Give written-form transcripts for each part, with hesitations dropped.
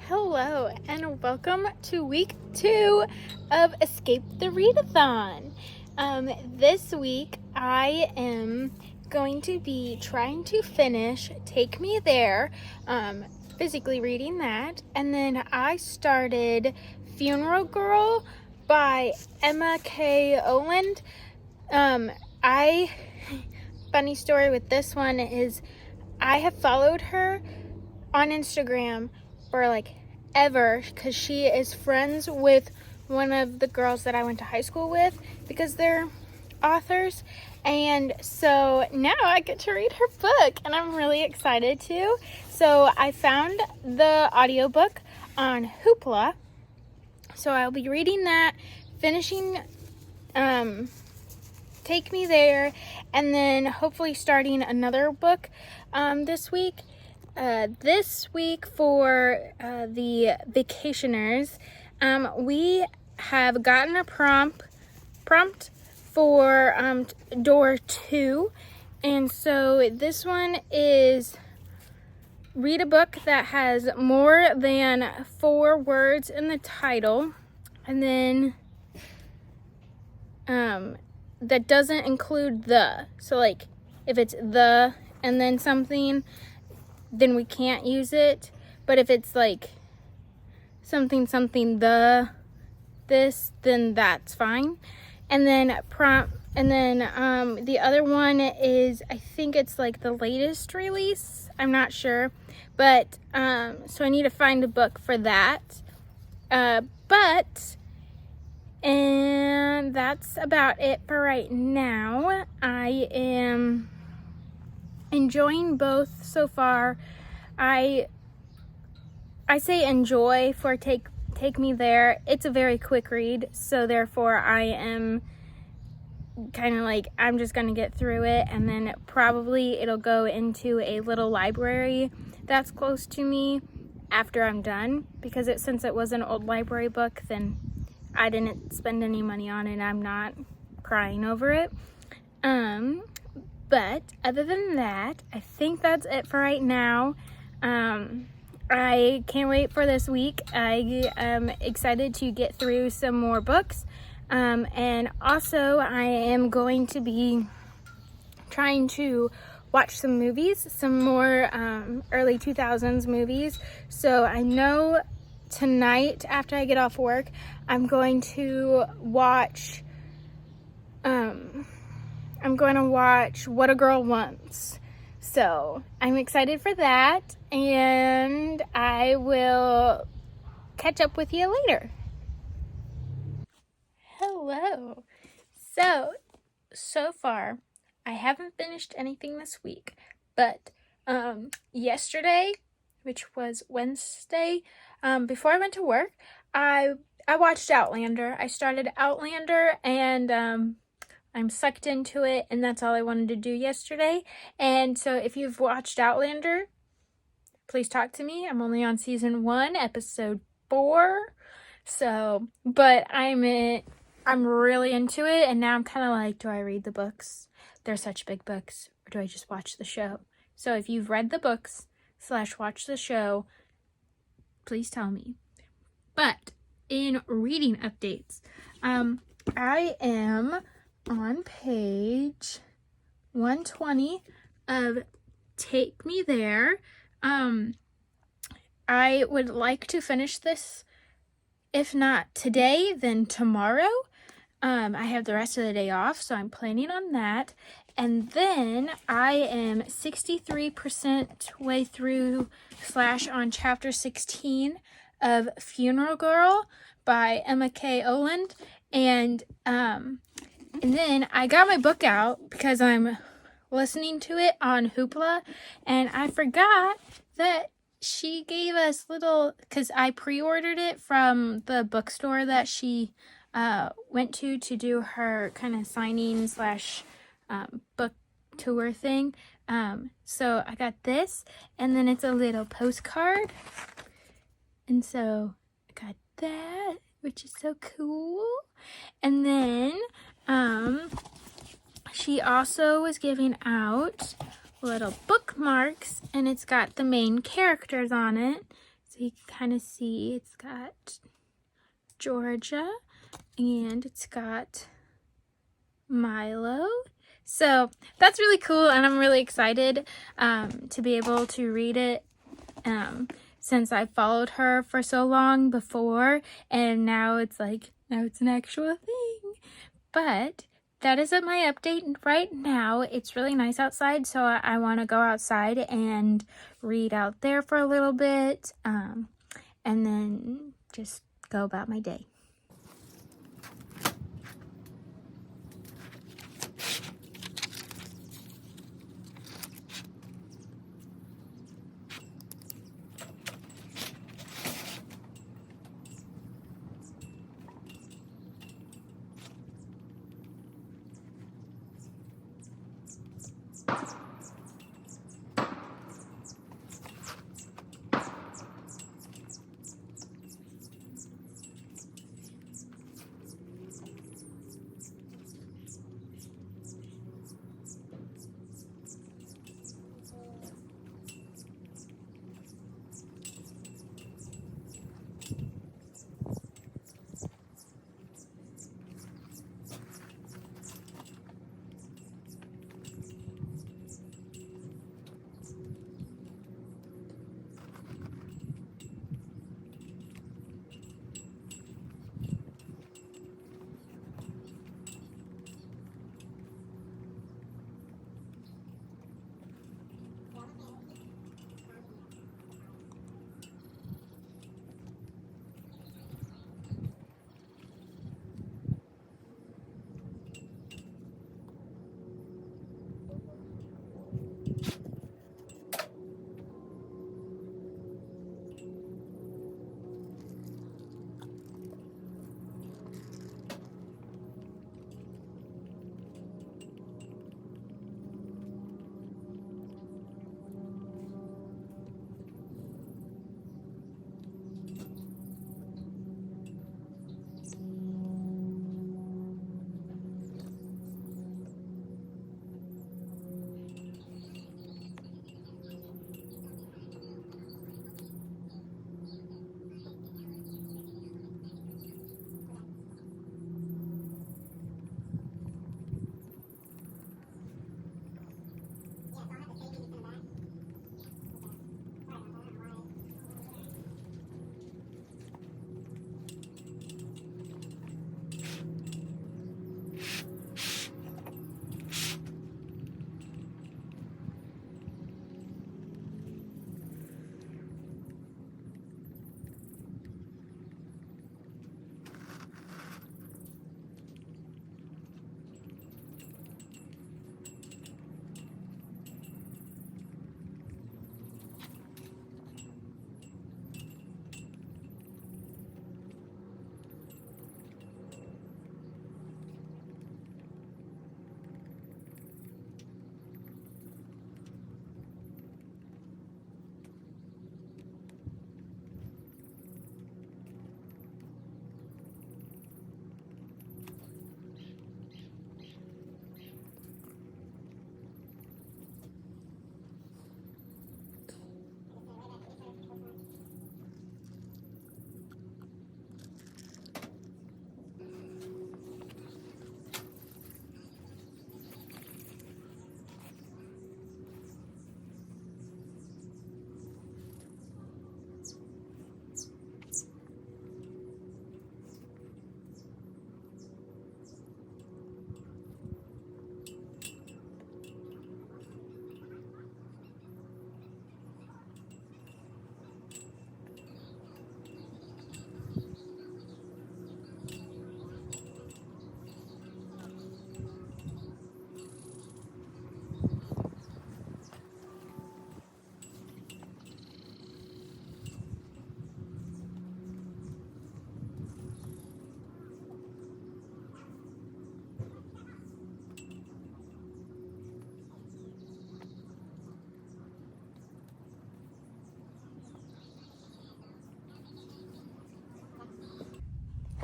Hello and welcome to week 2 of Escape the Readathon. This week I am going to be trying to finish Take Me There, physically reading that, and then I started Funeral Girl by Emma K. Oland. Funny story with this one is I have followed her on Instagram for like ever because she is friends with one of the girls that I went to high school with because they're authors, and so now I get to read her book and I'm really excited to. So I found the audiobook on Hoopla, so I'll be reading that, finishing Take Me There, and then hopefully starting another book this week. This week for the vacationers, we have gotten a prompt for door 2, and so this one is read a book that has more than 4 words in the title, and then that doesn't include the, so like if it's the and then something, then we can't use it. But if it's like something the this, then that's fine. And then the other one is, I think it's like the latest release, I'm not sure, but so I need to find a book for that, and that's about it for right now. I am enjoying both so far. I say enjoy for Take Me There. It's a very quick read, so therefore I am kind of like, I'm just gonna get through it, and then probably it'll go into a little library that's close to me after I'm done, because since it was an old library book, then I didn't spend any money on it. I'm not crying over it. But other than that, I think that's it for right now. I can't wait for this week. I am excited to get through some more books. And also I am going to be trying to watch some movies, some more early 2000s movies. So I know tonight after I get off work, I'm going to watch What a Girl Wants. So I'm excited for that, and I will catch up with you later. Hello. So far, I haven't finished anything this week, but yesterday, which was Wednesday, before I went to work, I watched Outlander. I started Outlander, and I'm sucked into it, and that's all I wanted to do yesterday. And so if you've watched Outlander, please talk to me. I'm only on season 1, episode 4. So, but I'm really into it, and now I'm kind of like, do I read the books? They're such big books, or do I just watch the show? So if you've read the books / watch the show, please tell me. But in reading updates, I am on page 120 of Take Me There. I would like to finish this, if not today, then tomorrow. I have the rest of the day off, so I'm planning on that. And then I am 63% way through / on chapter 16 of Funeral Girl by Emma K. Oland. And then I got my book out because I'm listening to it on Hoopla, and I forgot that she gave us because I pre-ordered it from the bookstore that she went to do her kind of signing / book tour thing. So I got this, and then it's a little postcard, and so I got that, which is so cool. And then she also was giving out little bookmarks, and it's got the main characters on it. So you can kind of see it's got Georgia and it's got Milo. So that's really cool, and I'm really excited to be able to read it since I followed her for so long before, and now it's an actual thing. But that isn't my update right now. It's really nice outside, so I want to go outside and read out there for a little bit, and then just go about my day.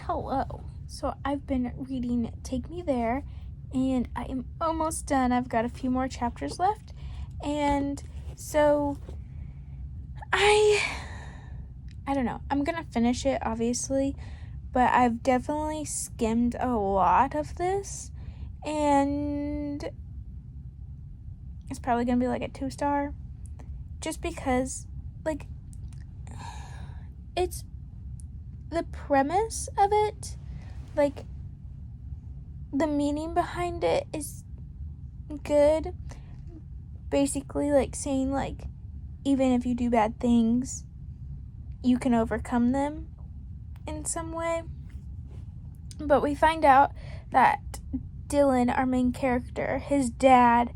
Hello. So I've been reading Take Me There, and I am almost done. I've got a few more chapters left, and so I I don't know. I'm gonna finish it, obviously, but I've definitely skimmed a lot of this, and it's probably gonna be like a 2-star, just because, like, it's the premise of it, like, the meaning behind it is good. Basically, like, saying, like, even if you do bad things, you can overcome them in some way. But we find out that Dylan, our main character, his dad,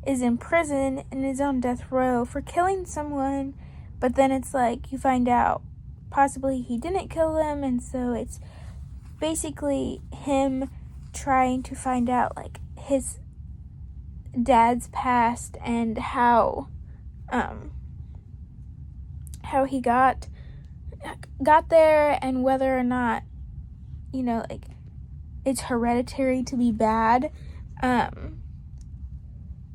is in prison and is on death row for killing someone, but then it's like you find out possibly he didn't kill them, and so it's basically him trying to find out, like, his dad's past and how he got there, and whether or not, you know, like, it's hereditary to be bad,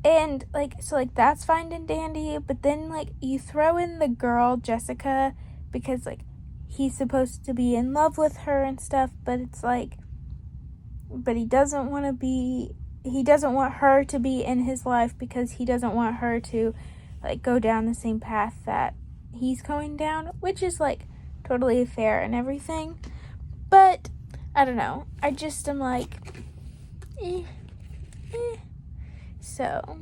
and, like, so, like, that's fine and dandy, but then, like, you throw in the girl Jessica, because, like, he's supposed to be in love with her and stuff, but it's like, but he doesn't want her to be in his life, because he doesn't want her to, like, go down the same path that he's going down, which is, like, totally fair and everything. But I don't know, I just am like, So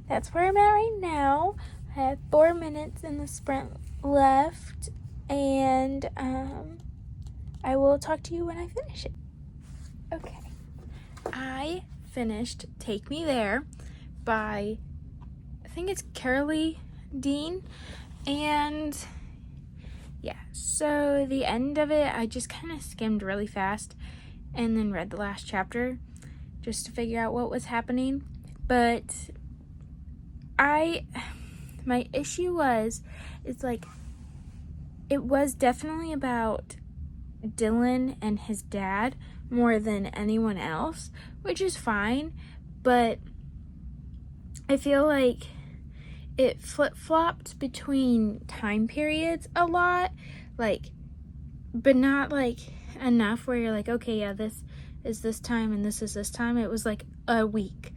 that's where I'm at right now. I have 4 minutes in the sprint left, and I will talk to you when I finish it. Okay, I finished Take Me There by, I think it's Carolee Dean, and yeah, so the end of it, I just kind of skimmed really fast and then read the last chapter just to figure out what was happening. But my issue was, it's like, it was definitely about Dylan and his dad more than anyone else, which is fine, but I feel like it flip-flopped between time periods a lot, like, but not, like, enough where you're like, okay, yeah, this is this time and this is this time. It was like a week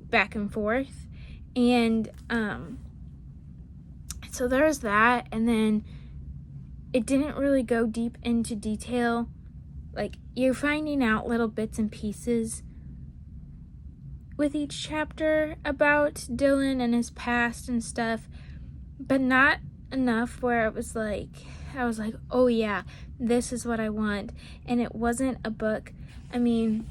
back and forth, and so there's that, and then it didn't really go deep into detail. Like, you're finding out little bits and pieces with each chapter about Dylan and his past and stuff, but not enough where it was like, I was like, oh yeah, this is what I want. And it wasn't a book. I mean,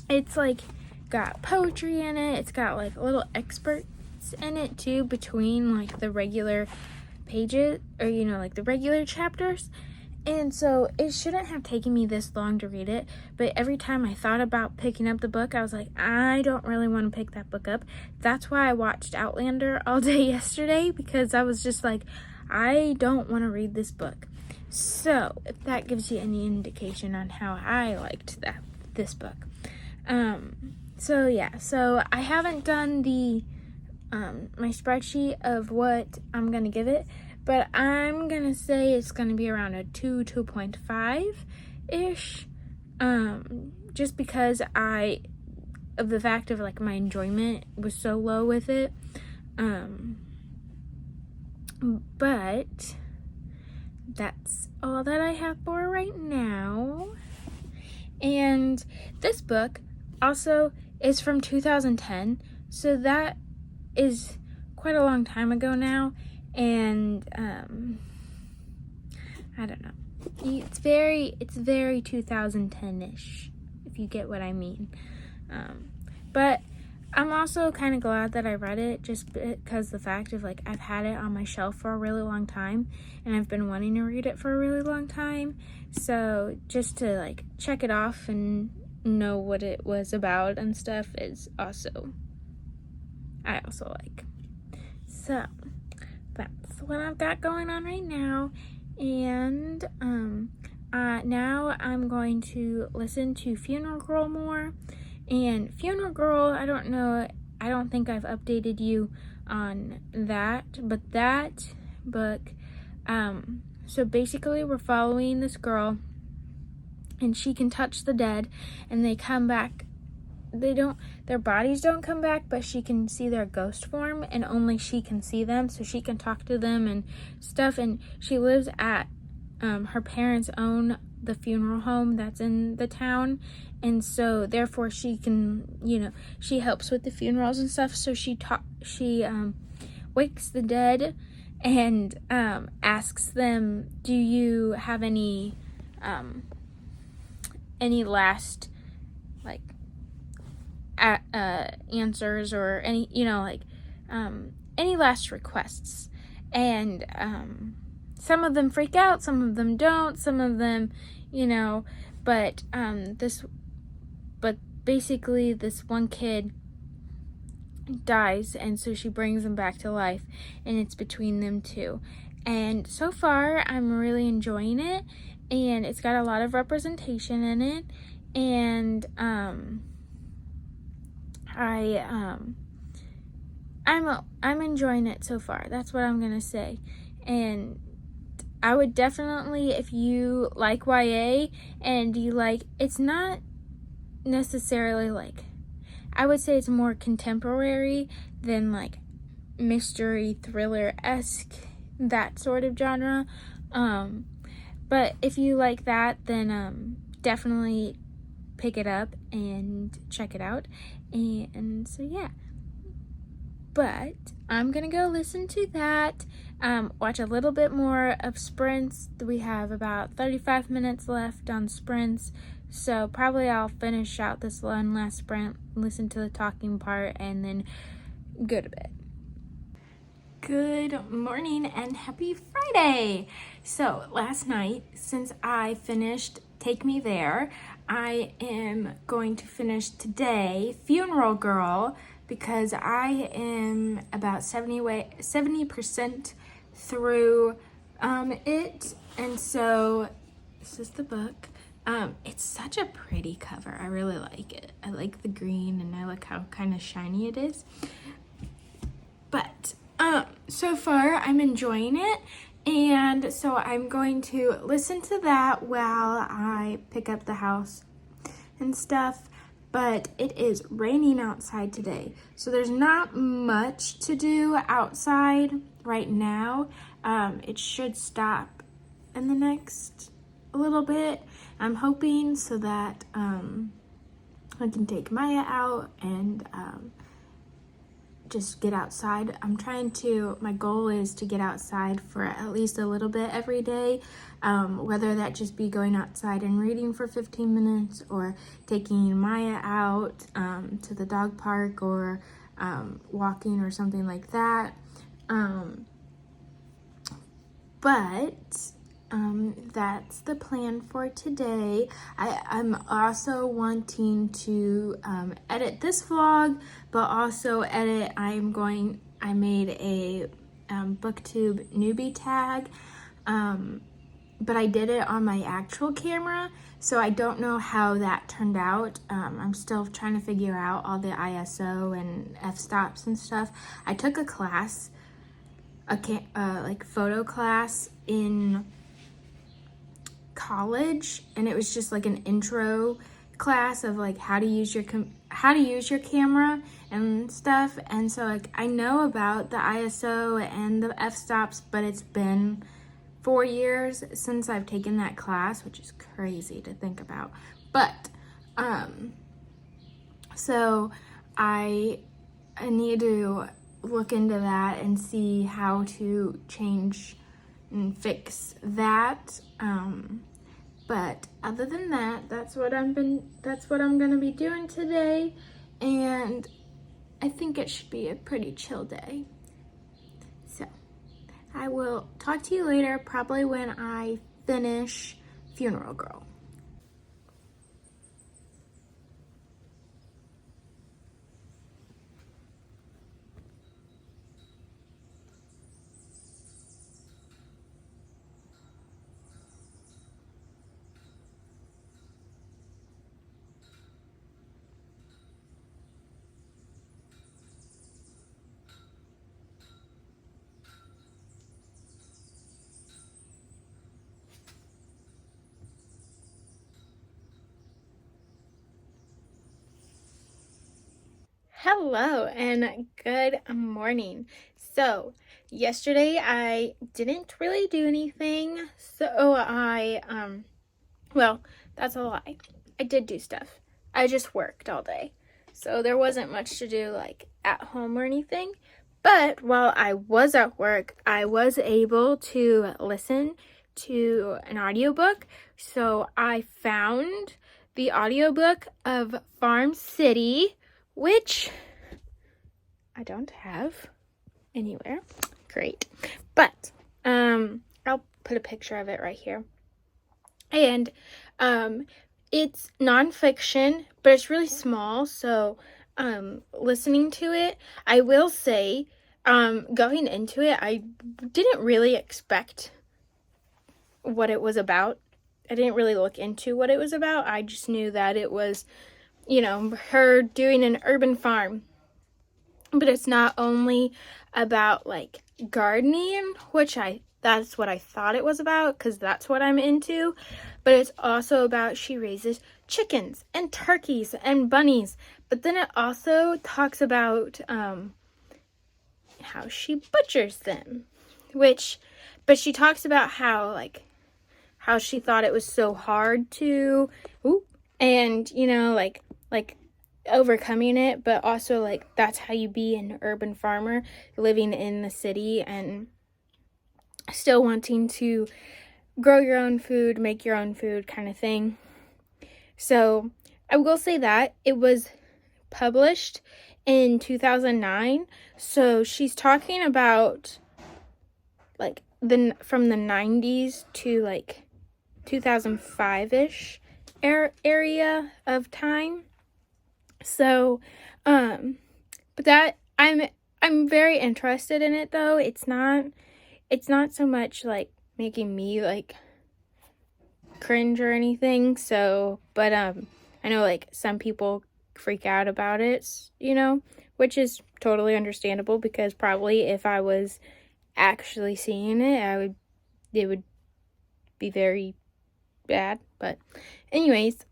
it's like got poetry in it, it's got like little excerpts in it too, between like the regular pages, or, you know, like the regular chapters. And so it shouldn't have taken me this long to read it, but every time I thought about picking up the book, I was like, I don't really want to pick that book up. That's why I watched Outlander all day yesterday, because I was just like, I don't want to read this book. So if that gives you any indication on how I liked this book. So yeah, so I haven't done the my spreadsheet of what I'm gonna give it, but I'm gonna say it's gonna be around a 2.5-ish, just because of the fact of like my enjoyment was so low with it, but that's all that I have for right now. And this book also is from 2010, so that is quite a long time ago now, and I don't know, it's very 2010-ish, if you get what I mean. But I'm also kind of glad that I read it, just because the fact of like I've had it on my shelf for a really long time, and I've been wanting to read it for a really long time, so just to like check it off and know what it was about and stuff is I also like. So that's what I've got going on right now, and now I'm going to listen to Funeral Girl more. And Funeral Girl, I don't think I've updated you on that, but that book So basically we're following this girl, and she can touch the dead, and they come back. Their bodies don't come back, but she can see their ghost form, and only she can see them, so she can talk to them and stuff. And she lives at, her parents own the funeral home that's in the town, and so therefore she can, she helps with the funerals and stuff. So she wakes the dead and asks them, do you have any last, like, answers, or any, any last requests. And some of them freak out, some of them don't, some of them, but basically this one kid dies, and so she brings him back to life, and it's between them two. And so far I'm really enjoying it, and it's got a lot of representation in it, and I'm enjoying it so far. That's what I'm gonna say. And I would definitely, if you like YA and you like, it's not necessarily like, I would say it's more contemporary than like mystery thriller-esque, that sort of genre. But if you like that, then definitely pick it up and check it out. And so yeah, but I'm gonna go listen to that, watch a little bit more of Sprints. We have about 35 minutes left on Sprints, so probably I'll finish out this one last sprint, listen to the talking part, and then go to bed. Good morning and happy Friday! So last night, since I finished Take Me There, I am going to finish today Funeral Girl, because I am about 70% through it. And so this is the book. It's such a pretty cover. I really like it. I like the green, and I like how kind of shiny it is. But so far I'm enjoying it, and so I'm going to listen to that while I pick up the house and stuff. But it is raining outside today, so there's not much to do outside right now. It should stop in the next little bit, I'm hoping, so that I can take Maya out and just get outside. My goal is to get outside for at least a little bit every day, whether that just be going outside and reading for 15 minutes, or taking Maya out to the dog park, or walking or something like that. That's the plan for today. I'm also wanting to edit this vlog, but also edit, I made a booktube newbie tag, but I did it on my actual camera, so I don't know how that turned out. I'm still trying to figure out all the ISO and f-stops and stuff. I took a class, like photo class in college, and it was just like an intro class of like how to use your camera and stuff. And so like I know about the ISO and the f-stops, but it's been 4 years since I've taken that class, which is crazy to think about. But so I need to look into that and see how to change and fix that. But other than that, that's what I'm gonna be doing today, and I think it should be a pretty chill day. So I will talk to you later, probably when I finish Funeral Girl. Hello and good morning. So, yesterday I didn't really do anything. Well, that's a lie. I did do stuff. I just worked all day. So there wasn't much to do like at home or anything. But while I was at work, I was able to listen to an audiobook. So I found the audiobook of Farm City, which I don't have anywhere. Great. But I'll put a picture of it right here. And it's nonfiction, but it's really small, so listening to it, I will say, going into it, I didn't really expect what it was about. I didn't really look into what it was about. I just knew that it was, her doing an urban farm. But it's not only about like gardening, that's what I thought it was about, because that's what I'm into, but it's also about she raises chickens and turkeys and bunnies. But then it also talks about how she butchers them, but she talks about how she thought it was so hard to, and like overcoming it, but also like that's how you be an urban farmer living in the city and still wanting to grow your own food, make your own food kind of thing. So I will say that it was published in 2009. So she's talking about like from the 90s to like 2005-ish area of time. So, but that I'm very interested in it though. It's not so much like making me like cringe or anything. So, but I know like some people freak out about it, which is totally understandable, because probably if I was actually seeing it, it would be very bad. But anyways,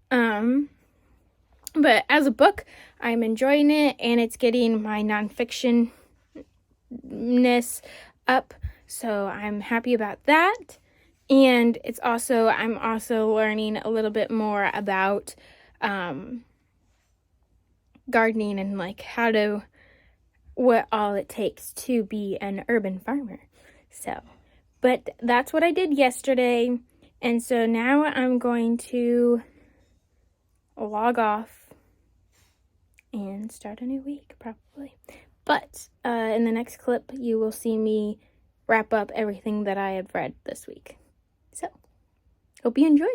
but as a book, I'm enjoying it, and it's getting my nonfiction-ness up, so I'm happy about that. And I'm also learning a little bit more about gardening and like what all it takes to be an urban farmer. So, but that's what I did yesterday, and so now I'm going to log off and start a new week, probably. But in the next clip, you will see me wrap up everything that I have read this week. So, hope you enjoy.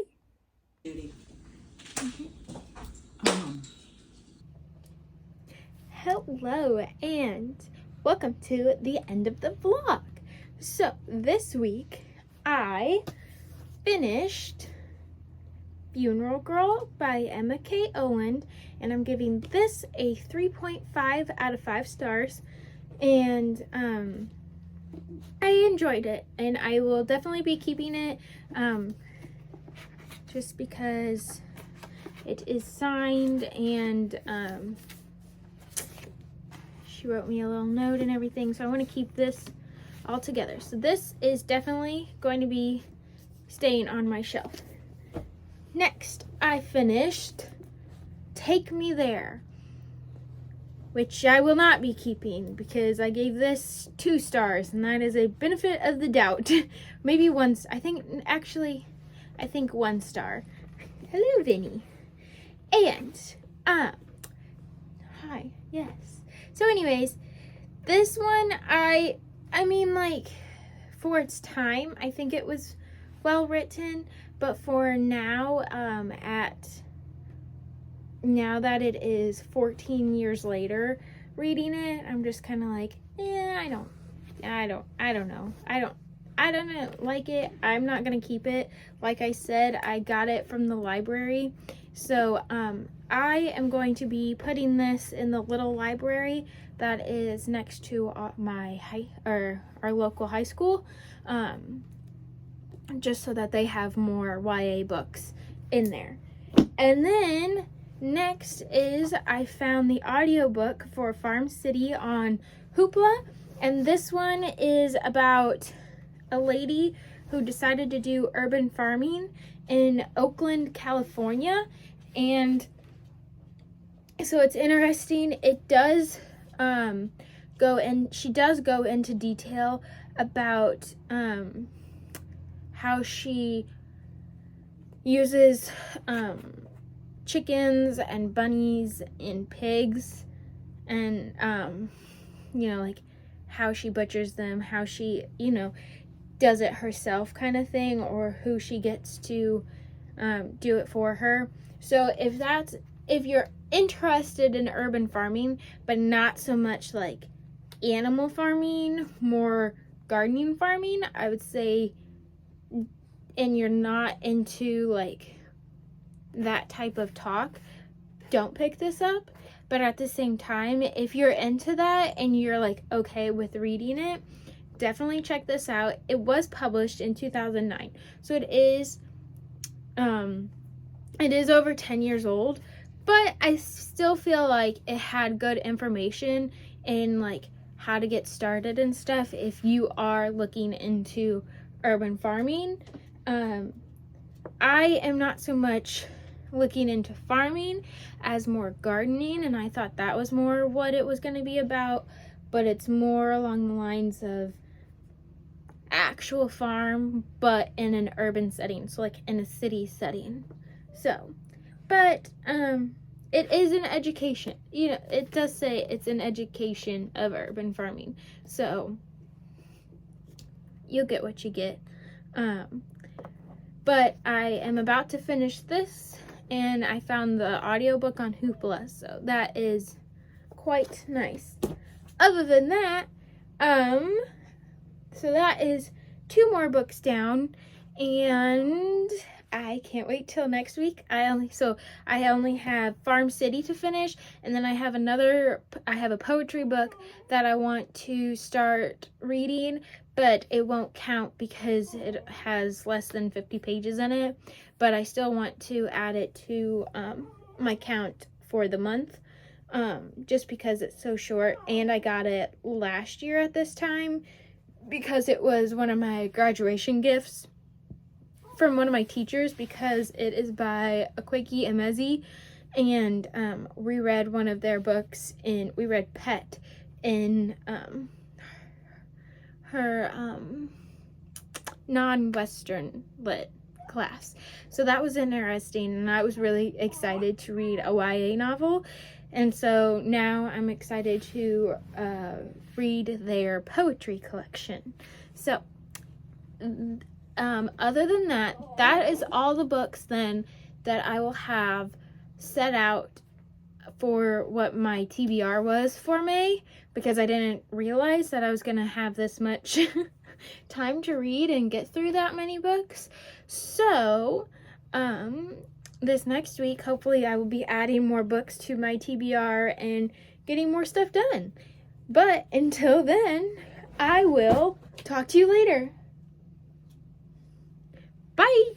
Hello, and welcome to the end of the vlog. So, this week, I finished Funeral Girl by Emma K. Owen, and I'm giving this a 3.5 out of 5 stars, and I enjoyed it, and I will definitely be keeping it, just because it is signed, and she wrote me a little note and everything, so I want to keep this all together. So this is definitely going to be staying on my shelf. Next, I finished Take Me There, which I will not be keeping because I gave this 2 stars, and that is a benefit of the doubt. Maybe once, I think 1 star. Hello, Vinny. And, hi, yes. So anyways, this one, I mean, like, for its time, I think it was well written. But for now, now that it is 14 years later, reading it, I'm just kind of like, I don't know. I don't like it. I'm not going to keep it. Like I said, I got it from the library. So, I am going to be putting this in the little library that is next to our local high school. Just so that they have more YA books in there. And then next is I found the audiobook for Farm City on Hoopla, and this one is about a lady who decided to do urban farming in Oakland, California. And so it's interesting. It does she does go into detail about how she uses chickens and bunnies and pigs, and like how she butchers them, how she does it herself kind of thing, or who she gets to do it for her. So if you're interested in urban farming but not so much like animal farming, more gardening farming, I would say, and you're not into like that type of talk, don't pick this up. But at the same time, if you're into that and you're like okay with reading it, definitely check this out. It was published in 2009, so it is over 10 years old, but I still feel like it had good information in like how to get started and stuff if you are looking into urban farming. I am not so much looking into farming as more gardening, and I thought that was more what it was going to be about, but it's more along the lines of actual farm but in an urban setting, so like in a city setting. So but it is an education, it does say it's an education of urban farming, so you'll get what you get. But I am about to finish this, and I found the audiobook on Hoopla, so that is quite nice. Other than that, so that is 2 more books down, and I can't wait till next week. I only have Farm City to finish, and then I have a poetry book that I want to start reading, but it won't count because it has less than 50 pages in it, but I still want to add it to my count for the month, just because it's so short, and I got it last year at this time because it was one of my graduation gifts from one of my teachers, because it is by Akwaeke Emezi, and we read one of their books we read Pet in her non-Western lit class. So that was interesting, and I was really excited to read a YA novel, and so now I'm excited to read their poetry collection. So other than that, that is all the books then that I will have set out for what my TBR was for May, because I didn't realize that I was going to have this much time to read and get through that many books. So this next week, hopefully I will be adding more books to my TBR and getting more stuff done. But until then, I will talk to you later. Bye!